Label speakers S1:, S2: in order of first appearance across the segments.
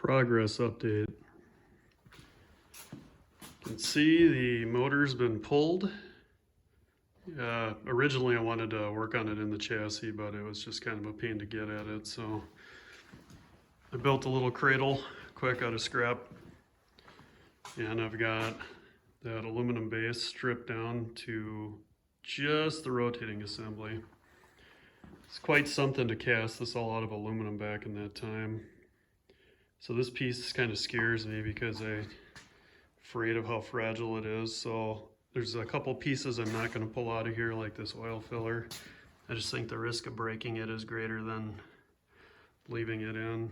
S1: Progress update. You can see the motor's been pulled. Originally I wanted to work on it in the chassis, but it was just kind of a pain to get at it, so I built a little cradle quick out of scrap, and I've got that aluminum base stripped down to just the rotating assembly. It's quite something to cast this all out of aluminum back in that time. So this piece kind of scares me because I'm afraid of how fragile it is. So there's a couple pieces I'm not going to pull out of here, like this oil filler. I just think the risk of breaking it is greater than leaving it in.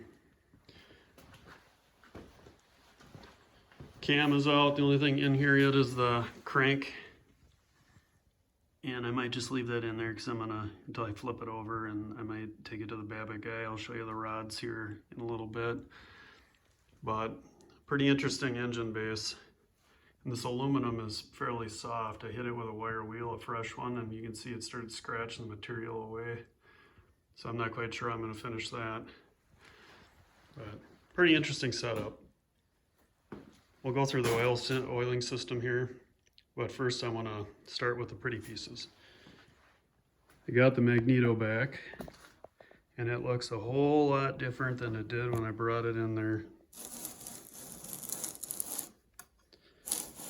S1: Cam is out. The only thing in here yet is the crank. And I might just leave that in there because until I flip it over, and I might take it to the Babbitt guy. I'll show you the rods here in a little bit. But pretty interesting engine base. And this aluminum is fairly soft. I hit it with a wire wheel, a fresh one, and you can see it started scratching the material away. So I'm not quite sure I'm going to finish that. But pretty interesting setup. We'll go through the oiling system here. But first I want to start with the pretty pieces. I got the Magneto back, and it looks a whole lot different than it did when I brought it in there.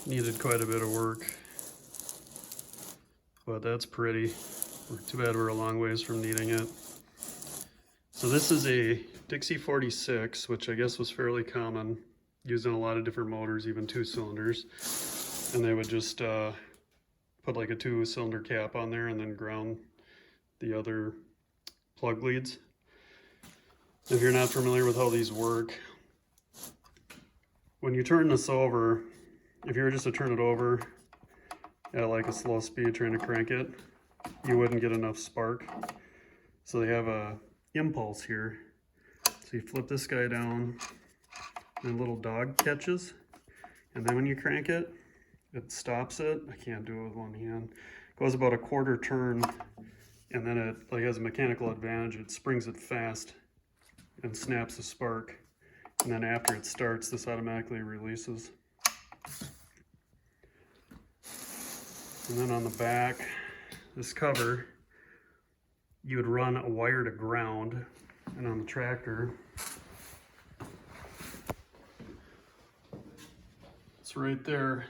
S1: Needed quite a bit of work, but that's pretty. Too bad we're a long ways from needing it. So this is a Dixie 46, which I guess was fairly common, used in a lot of different motors, even 2 cylinders. And they would just put like a 2-cylinder cap on there and then ground the other plug leads. If you're not familiar with how these work, when you turn this over, if you were just to turn it over at like a slow speed trying to crank it, you wouldn't get enough spark. So they have a impulse here. So you flip this guy down, and a little dog catches, and then when you crank it, it stops it. I can't do it with one hand. It goes about a quarter turn, and then it like has a mechanical advantage. It springs it fast and snaps the spark. And then after it starts, this automatically releases. And then on the back, this cover, you would run a wire to ground, and on the tractor, it's right there.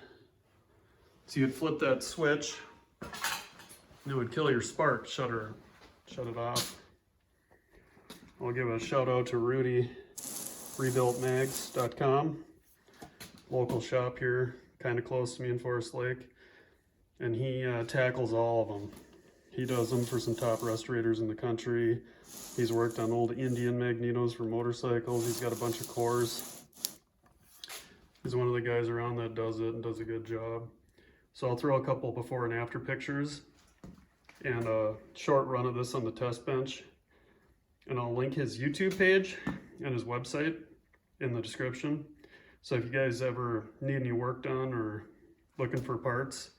S1: So you'd flip that switch, and it would kill your spark, shut it off. I'll give a shout out to Rudy, rebuiltmags.com, local shop here, kind of close to me in Forest Lake, and he tackles all of them. He does them for some top restorators in the country. He's worked on old Indian Magnetos for motorcycles. He's got a bunch of cores. He's one of the guys around that does it and does a good job. So I'll throw a couple before and after pictures and a short run of this on the test bench. And I'll link his YouTube page and his website in the description. So if you guys ever need any work done or looking for parts,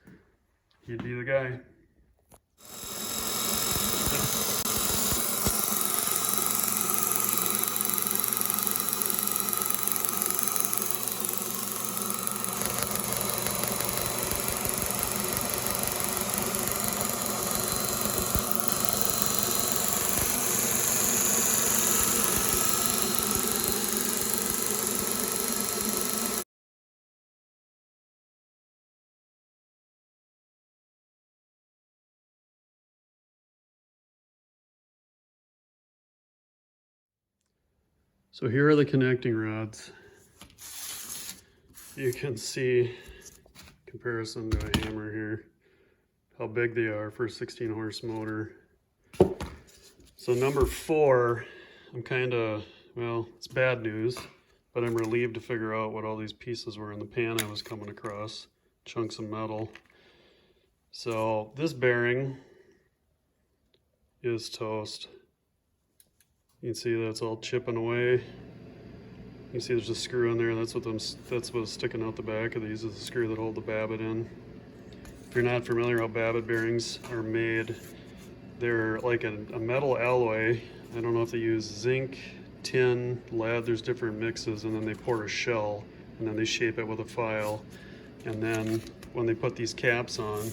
S1: he'd be the guy. So here are the connecting rods. You can see comparison to a hammer here, how big they are for a 16 horse motor. So number 4, I'm kind of, well, it's bad news, but I'm relieved to figure out what all these pieces were in the pan I was coming across, chunks of metal. So this bearing is toast. You can see that's all chipping away. You can see there's a screw in there. That's what's sticking out the back of these, is the screw that hold the Babbitt in. If you're not familiar how Babbitt bearings are made, they're like a metal alloy. I don't know if they use zinc, tin, lead, there's different mixes, and then they pour a shell, and then they shape it with a file. And then when they put these caps on,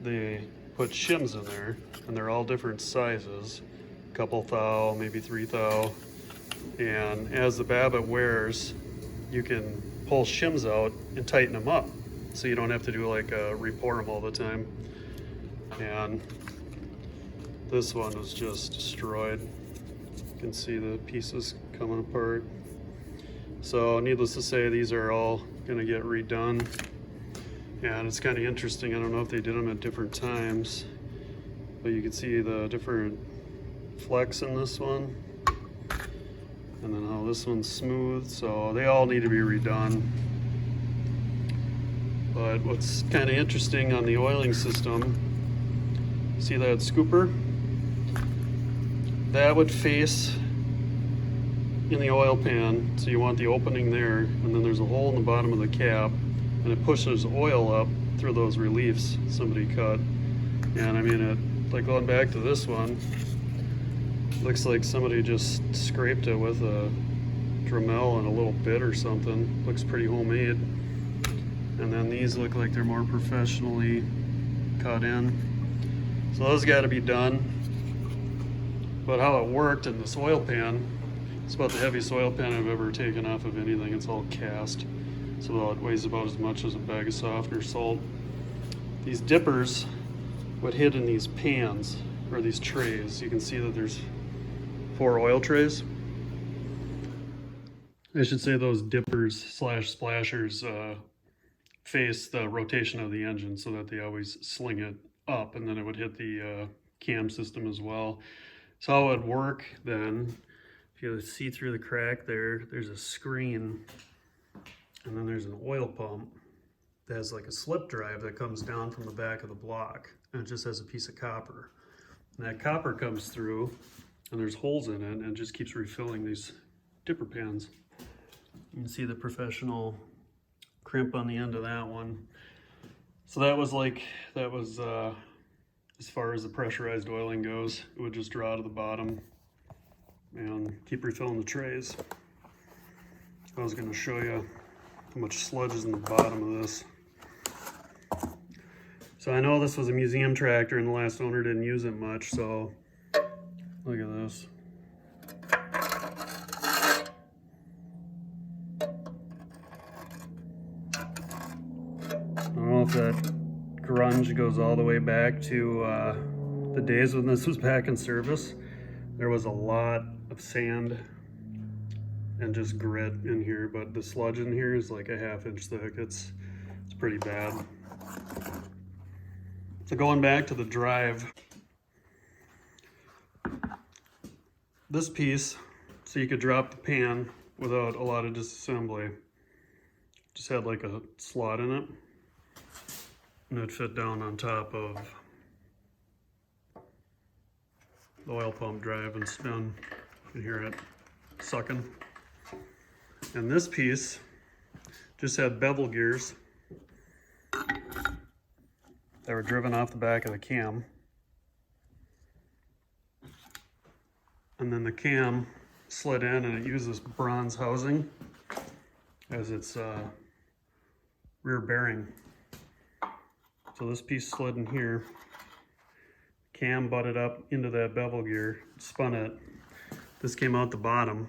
S1: they put shims in there, and they're all different sizes, a couple thou, maybe 3 thou. And as the babbitt wears, you can pull shims out and tighten them up, so you don't have to do like re-pour them all the time. And this one was just destroyed. You can see the pieces coming apart. So needless to say, these are all gonna get redone. And it's kind of interesting, I don't know if they did them at different times, but you can see the different flecks in this one. And then how this one's smooth, so they all need to be redone. But what's kind of interesting on the oiling system, see that scooper? That would face in the oil pan, so you want the opening there, and then there's a hole in the bottom of the cap, and it pushes oil up through those reliefs somebody cut. And I mean, it, like going back to this one, looks like somebody just scraped it with a Dremel and a little bit or something. Looks pretty homemade. And then these look like they're more professionally cut in. So those got to be done. But how it worked in this oil pan, it's about the heaviest oil pan I've ever taken off of anything. It's all cast. So it weighs about as much as a bag of softener salt. These dippers would hit in these pans, or these trays. You can see that there's 4 oil trays. I should say those dippers slash splashers face the rotation of the engine so that they always sling it up, and then it would hit the cam system as well. So how it would work then, if you see through the crack there, there's a screen, and then there's an oil pump that has like a slip drive that comes down from the back of the block, and it just has a piece of copper. And that copper comes through, and there's holes in it, and it just keeps refilling these dipper pans. You can see the professional crimp on the end of that one. So that was as far as the pressurized oiling goes, it would just draw to the bottom and keep refilling the trays. I was going to show you how much sludge is in the bottom of this. So I know this was a museum tractor and the last owner didn't use it much, so look at this. I don't know if that grunge goes all the way back to the days when this was back in service. There was a lot of sand and just grit in here, but the sludge in here is like a ½ inch thick. It's pretty bad. So going back to the drive, this piece, so you could drop the pan without a lot of disassembly, just had like a slot in it, and it'd fit down on top of the oil pump drive and spin. You can hear it sucking. And this piece just had bevel gears that were driven off the back of the cam. And then the cam slid in, and it used this bronze housing as its rear bearing. So this piece slid in here, cam butted up into that bevel gear, spun it. This came out the bottom,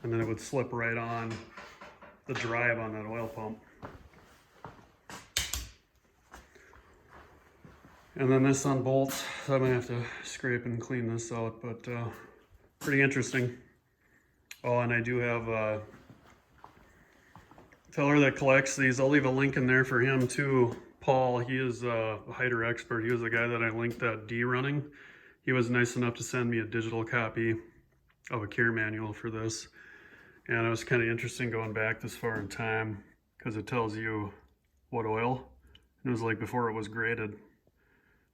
S1: and then it would slip right on the drive on that oil pump. And then this unbolts, so I'm gonna have to scrape and clean this out, but pretty interesting. Oh, and I do have a feller that collects these. I'll leave a link in there for him too. Paul, he is a Heider expert. He was the guy that I linked that D running. He was nice enough to send me a digital copy of a care manual for this. And it was kind of interesting going back this far in time, because it tells you what oil. And it was like before it was graded.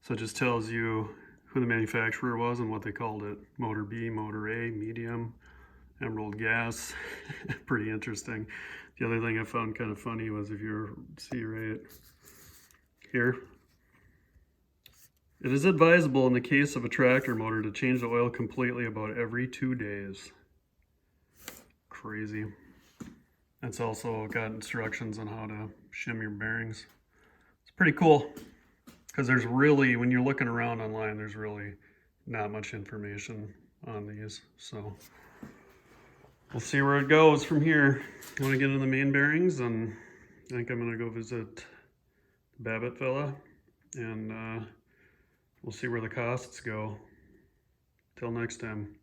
S1: So it just tells you who the manufacturer was and what they called it. Motor B, Motor A, medium, emerald gas. Pretty interesting. The other thing I found kind of funny was, if you see right here, It is advisable in the case of a tractor motor to change the oil completely about every 2 days. Crazy. It's also got instructions on how to shim your bearings. It's pretty cool because there's really, when you're looking around online, there's really not much information on these. So we'll see where it goes from here. I want to get into the main bearings, and I think I'm going to go visit the Babbitt fella, and we'll see where the costs go. Till next time.